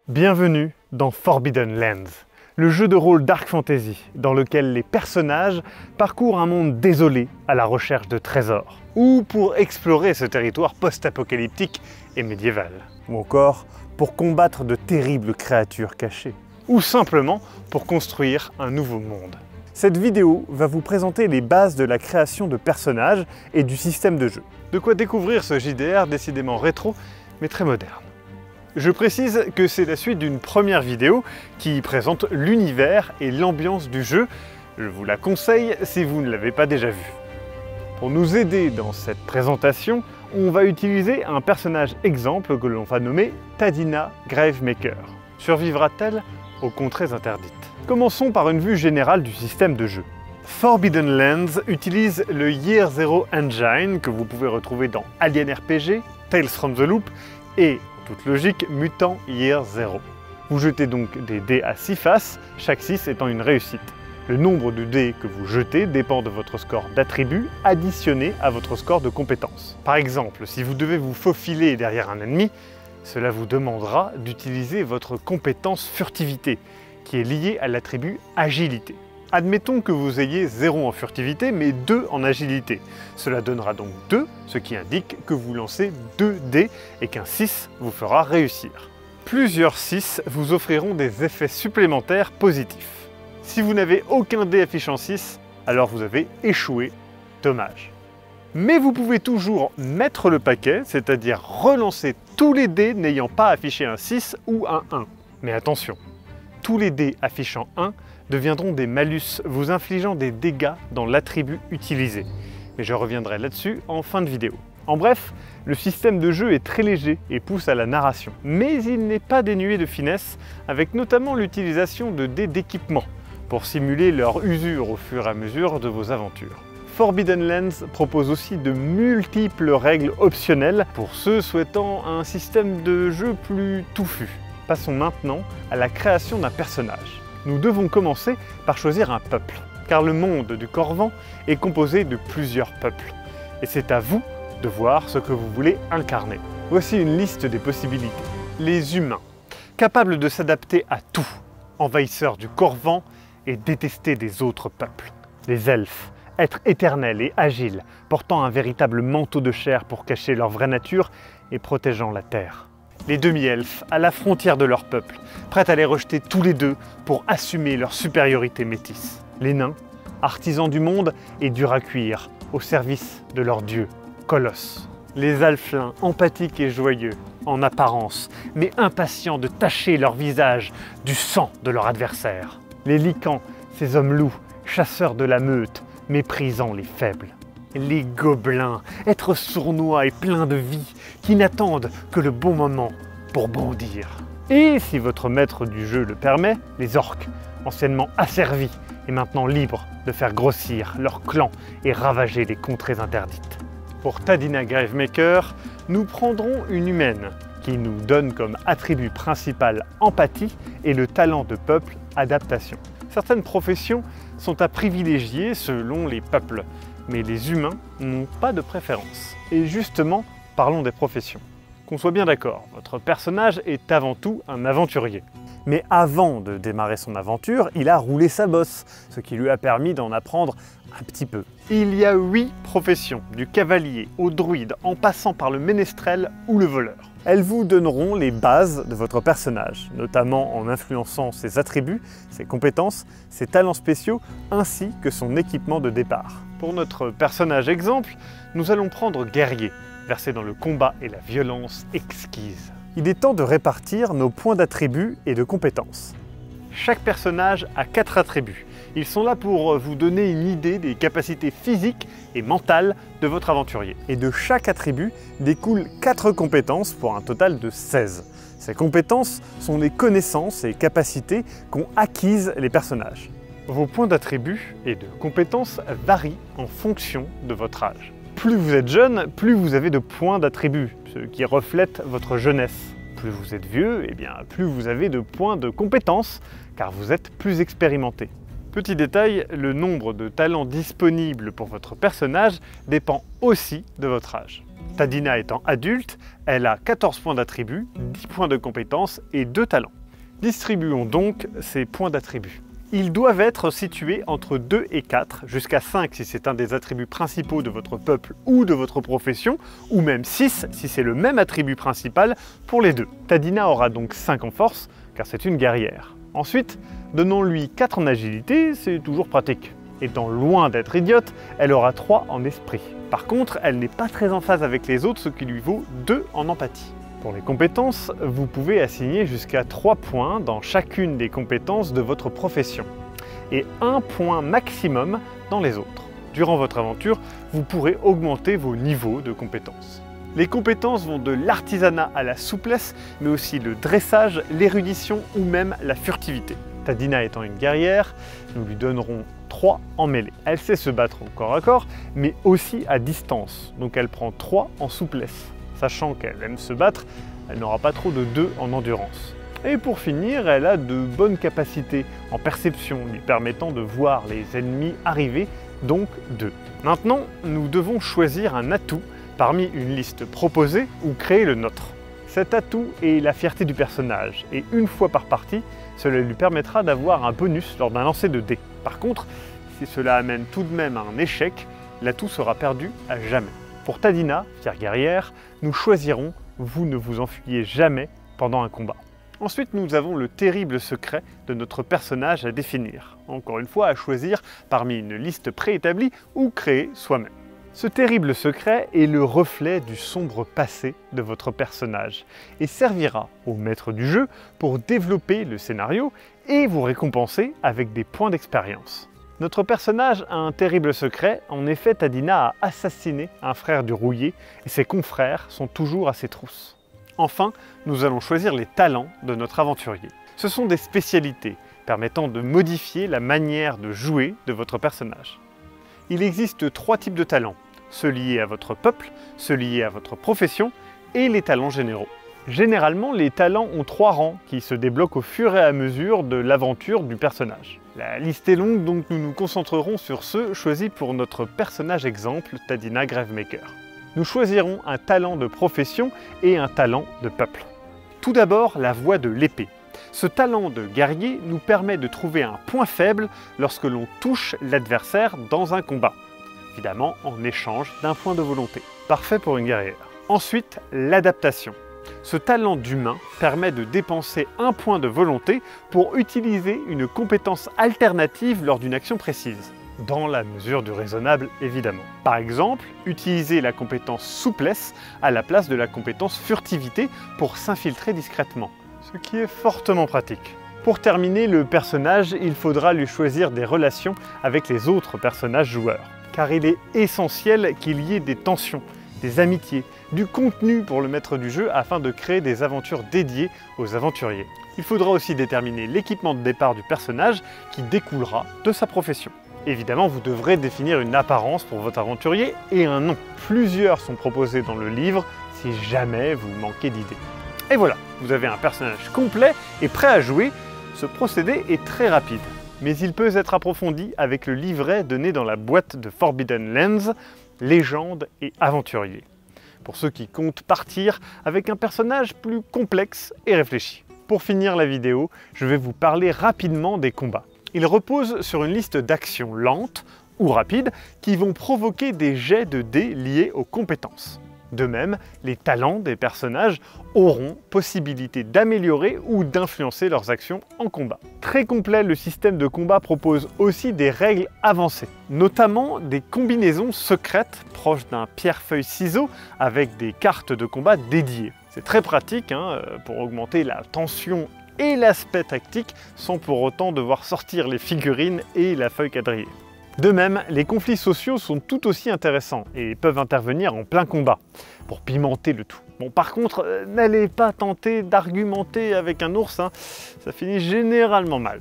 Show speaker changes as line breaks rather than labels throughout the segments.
Bienvenue dans Forbidden Lands, le jeu de rôle Dark Fantasy dans lequel les personnages parcourent un monde désolé à la recherche de trésors, ou pour explorer ce territoire post-apocalyptique et médiéval, ou encore pour combattre de terribles créatures cachées, ou simplement pour construire un nouveau monde. Cette vidéo va vous présenter les bases de la création de personnages et du système de jeu. De quoi découvrir ce JDR décidément rétro, mais très moderne. Je précise que c'est la suite d'une première vidéo qui présente l'univers et l'ambiance du jeu. Je vous la conseille si vous ne l'avez pas déjà vue. Pour nous aider dans cette présentation, on va utiliser un personnage exemple que l'on va nommer Tadina Gravemaker. Survivra-t-elle aux contrées interdites? Commençons par une vue générale du système de jeu. Forbidden Lands utilise le Year Zero Engine que vous pouvez retrouver dans Alien RPG, Tales from the Loop et, en toute logique, Mutant Year Zero. Vous jetez donc des dés à 6 faces, chaque 6 étant une réussite. Le nombre de dés que vous jetez dépend de votre score d'attribut additionné à votre score de compétence. Par exemple, si vous devez vous faufiler derrière un ennemi, cela vous demandera d'utiliser votre compétence furtivité, qui est liée à l'attribut agilité. Admettons que vous ayez 0 en furtivité, mais 2 en agilité. Cela donnera donc 2, ce qui indique que vous lancez 2 dés et qu'un 6 vous fera réussir. Plusieurs 6 vous offriront des effets supplémentaires positifs. Si vous n'avez aucun dé affichant 6, alors vous avez échoué. Dommage. Mais vous pouvez toujours mettre le paquet, c'est-à-dire relancer tous les dés n'ayant pas affiché un 6 ou un 1. Mais attention, tous les dés affichant 1 deviendront des malus, vous infligeant des dégâts dans l'attribut utilisé. Mais je reviendrai là-dessus en fin de vidéo. En bref, le système de jeu est très léger et pousse à la narration. Mais il n'est pas dénué de finesse, avec notamment l'utilisation de dés d'équipement, pour simuler leur usure au fur et à mesure de vos aventures. Forbidden Lands propose aussi de multiples règles optionnelles pour ceux souhaitant un système de jeu plus touffu. Passons maintenant à la création d'un personnage. Nous devons commencer par choisir un peuple, car le monde du Corvan est composé de plusieurs peuples, et c'est à vous de voir ce que vous voulez incarner. Voici une liste des possibilités. Les humains, capables de s'adapter à tout, envahisseurs du Corvan et détestés des autres peuples. Les elfes, êtres éternels et agiles, portant un véritable manteau de chair pour cacher leur vraie nature et protégeant la terre. Les demi-elfes, à la frontière de leur peuple, prêts à les rejeter tous les deux pour assumer leur supériorité métisse. Les nains, artisans du monde et durs à cuire, au service de leur dieu, Colosse. Les halflins, empathiques et joyeux, en apparence, mais impatients de tacher leur visage du sang de leur adversaire. Les lycans, ces hommes loups, chasseurs de la meute, méprisant les faibles. Les gobelins, êtres sournois et pleins de vie, qui n'attendent que le bon moment pour bondir. Et si votre maître du jeu le permet, les orques, anciennement asservis et maintenant libres de faire grossir leur clan et ravager les contrées interdites. Pour Tadina Gravemaker, nous prendrons une humaine qui nous donne comme attribut principal empathie et le talent de peuple adaptation. Certaines professions sont à privilégier selon les peuples, mais les humains n'ont pas de préférence. Et justement, parlons des professions. Qu'on soit bien d'accord, votre personnage est avant tout un aventurier. Mais avant de démarrer son aventure, il a roulé sa bosse, ce qui lui a permis d'en apprendre un petit peu. Il y a 8 professions, du cavalier au druide, en passant par le ménestrel ou le voleur. Elles vous donneront les bases de votre personnage, notamment en influençant ses attributs, ses compétences, ses talents spéciaux, ainsi que son équipement de départ. Pour notre personnage exemple, nous allons prendre guerrier, versé dans le combat et la violence exquise. Il est temps de répartir nos points d'attributs et de compétences. Chaque personnage a 4 attributs. Ils sont là pour vous donner une idée des capacités physiques et mentales de votre aventurier. Et de chaque attribut découlent 4 compétences pour un total de 16. Ces compétences sont les connaissances et capacités qu'ont acquises les personnages. Vos points d'attributs et de compétences varient en fonction de votre âge. Plus vous êtes jeune, plus vous avez de points d'attributs, ce qui reflète votre jeunesse. Plus vous êtes vieux, et bien plus vous avez de points de compétences, car vous êtes plus expérimenté. Petit détail, le nombre de talents disponibles pour votre personnage dépend aussi de votre âge. Tadina étant adulte, elle a 14 points d'attribut, 10 points de compétences et 2 talents. Distribuons donc ces points d'attribut. Ils doivent être situés entre 2 et 4, jusqu'à 5 si c'est un des attributs principaux de votre peuple ou de votre profession, ou même 6 si c'est le même attribut principal pour les deux. Tadina aura donc 5 en force, car c'est une guerrière. Ensuite, donnons-lui 4 en agilité, c'est toujours pratique. Étant loin d'être idiote, elle aura 3 en esprit. Par contre, elle n'est pas très en phase avec les autres, ce qui lui vaut 2 en empathie. Pour les compétences, vous pouvez assigner jusqu'à 3 points dans chacune des compétences de votre profession, et 1 point maximum dans les autres. Durant votre aventure, vous pourrez augmenter vos niveaux de compétences. Les compétences vont de l'artisanat à la souplesse, mais aussi le dressage, l'érudition ou même la furtivité. Tadina étant une guerrière, nous lui donnerons 3 en mêlée. Elle sait se battre au corps à corps, mais aussi à distance, donc elle prend 3 en souplesse. Sachant qu'elle aime se battre, elle n'aura pas trop de 2 en endurance. Et pour finir, elle a de bonnes capacités en perception, lui permettant de voir les ennemis arriver, donc 2. Maintenant, nous devons choisir un atout parmi une liste proposée ou créer le nôtre. Cet atout est la fierté du personnage, et une fois par partie, cela lui permettra d'avoir un bonus lors d'un lancer de dés. Par contre, si cela amène tout de même à un échec, l'atout sera perdu à jamais. Pour Tadina, fière guerrière, nous choisirons « Vous ne vous enfuyez jamais pendant un combat ». Ensuite, nous avons le terrible secret de notre personnage à définir. Encore une fois, à choisir parmi une liste préétablie ou créée soi-même. Ce terrible secret est le reflet du sombre passé de votre personnage et servira au maître du jeu pour développer le scénario et vous récompenser avec des points d'expérience. Notre personnage a un terrible secret, en effet Tadina a assassiné un frère du rouillé et ses confrères sont toujours à ses trousses. Enfin, nous allons choisir les talents de notre aventurier. Ce sont des spécialités permettant de modifier la manière de jouer de votre personnage. Il existe 3 types de talents, ceux liés à votre peuple, ceux liés à votre profession et les talents généraux. Généralement, les talents ont 3 rangs qui se débloquent au fur et à mesure de l'aventure du personnage. La liste est longue, donc nous nous concentrerons sur ceux choisis pour notre personnage exemple, Tadina Gravemaker. Nous choisirons un talent de profession et un talent de peuple. Tout d'abord, la voie de l'épée. Ce talent de guerrier nous permet de trouver un point faible lorsque l'on touche l'adversaire dans un combat. Évidemment, en échange d'un point de volonté. Parfait pour une guerrière. Ensuite, l'adaptation. Ce talent d'humain permet de dépenser un point de volonté pour utiliser une compétence alternative lors d'une action précise. Dans la mesure du raisonnable, évidemment. Par exemple, utiliser la compétence souplesse à la place de la compétence furtivité pour s'infiltrer discrètement, ce qui est fortement pratique. Pour terminer le personnage, il faudra lui choisir des relations avec les autres personnages joueurs, car il est essentiel qu'il y ait des tensions, des amitiés, du contenu pour le maître du jeu afin de créer des aventures dédiées aux aventuriers. Il faudra aussi déterminer l'équipement de départ du personnage qui découlera de sa profession. Évidemment, vous devrez définir une apparence pour votre aventurier et un nom. Plusieurs sont proposés dans le livre si jamais vous manquez d'idées. Et voilà, vous avez un personnage complet et prêt à jouer. Ce procédé est très rapide, mais il peut être approfondi avec le livret donné dans la boîte de Forbidden Lands, Légende et Aventurier, pour ceux qui comptent partir avec un personnage plus complexe et réfléchi. Pour finir la vidéo, je vais vous parler rapidement des combats. Ils reposent sur une liste d'actions lentes ou rapides qui vont provoquer des jets de dés liés aux compétences. De même, les talents des personnages auront possibilité d'améliorer ou d'influencer leurs actions en combat. Très complet, le système de combat propose aussi des règles avancées, notamment des combinaisons secrètes proches d'un pierre-feuille-ciseau avec des cartes de combat dédiées. C'est très pratique pour augmenter la tension et l'aspect tactique sans pour autant devoir sortir les figurines et la feuille quadrillée. De même, les conflits sociaux sont tout aussi intéressants et peuvent intervenir en plein combat pour pimenter le tout. Bon, par contre, n'allez pas tenter d'argumenter avec un ours, ça finit généralement mal.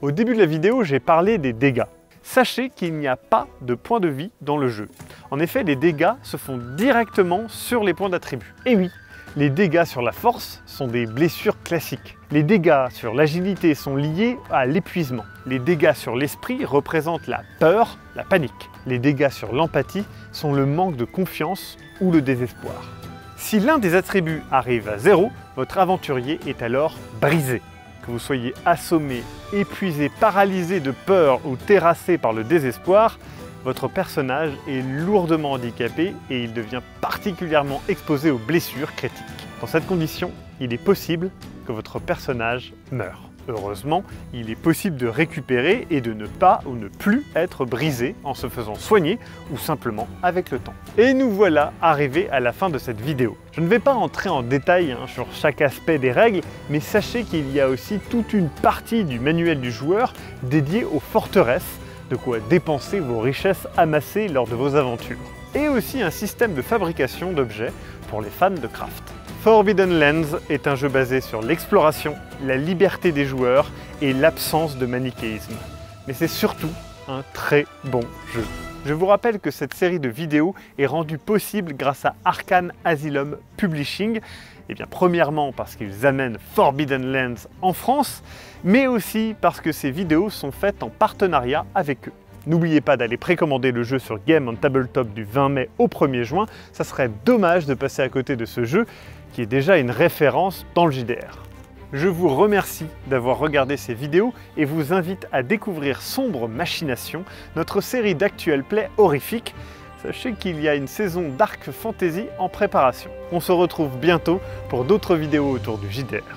Au début de la vidéo, j'ai parlé des dégâts. Sachez qu'il n'y a pas de points de vie dans le jeu. En effet, les dégâts se font directement sur les points d'attribut. Et oui, Les dégâts sur la force sont des blessures classiques. Les dégâts sur l'agilité sont liés à l'épuisement. Les dégâts sur l'esprit représentent la peur, la panique. Les dégâts sur l'empathie sont le manque de confiance ou le désespoir. Si l'un des attributs arrive à 0, votre aventurier est alors brisé. Que vous soyez assommé, épuisé, paralysé de peur ou terrassé par le désespoir, votre personnage est lourdement handicapé et il devient particulièrement exposé aux blessures critiques. Dans cette condition, il est possible que votre personnage meure. Heureusement, il est possible de récupérer et de ne pas ou ne plus être brisé en se faisant soigner ou simplement avec le temps. Et nous voilà arrivés à la fin de cette vidéo. Je ne vais pas entrer en détail sur chaque aspect des règles, mais sachez qu'il y a aussi toute une partie du manuel du joueur dédiée aux forteresses, de quoi dépenser vos richesses amassées lors de vos aventures. Et aussi un système de fabrication d'objets pour les fans de craft. Forbidden Lands est un jeu basé sur l'exploration, la liberté des joueurs et l'absence de manichéisme. Mais c'est surtout un très bon jeu. Je vous rappelle que cette série de vidéos est rendue possible grâce à Arkane Asylum Publishing. Eh bien, premièrement parce qu'ils amènent Forbidden Lands en France, mais aussi parce que ces vidéos sont faites en partenariat avec eux. N'oubliez pas d'aller précommander le jeu sur Game on Tabletop du 20 mai au 1er juin. Ça serait dommage de passer à côté de ce jeu qui est déjà une référence dans le JDR. Je vous remercie d'avoir regardé ces vidéos et vous invite à découvrir Sombre Machination, notre série d'actual play horrifique. Sachez qu'il y a une saison Dark Fantasy en préparation. On se retrouve bientôt pour d'autres vidéos autour du JDR.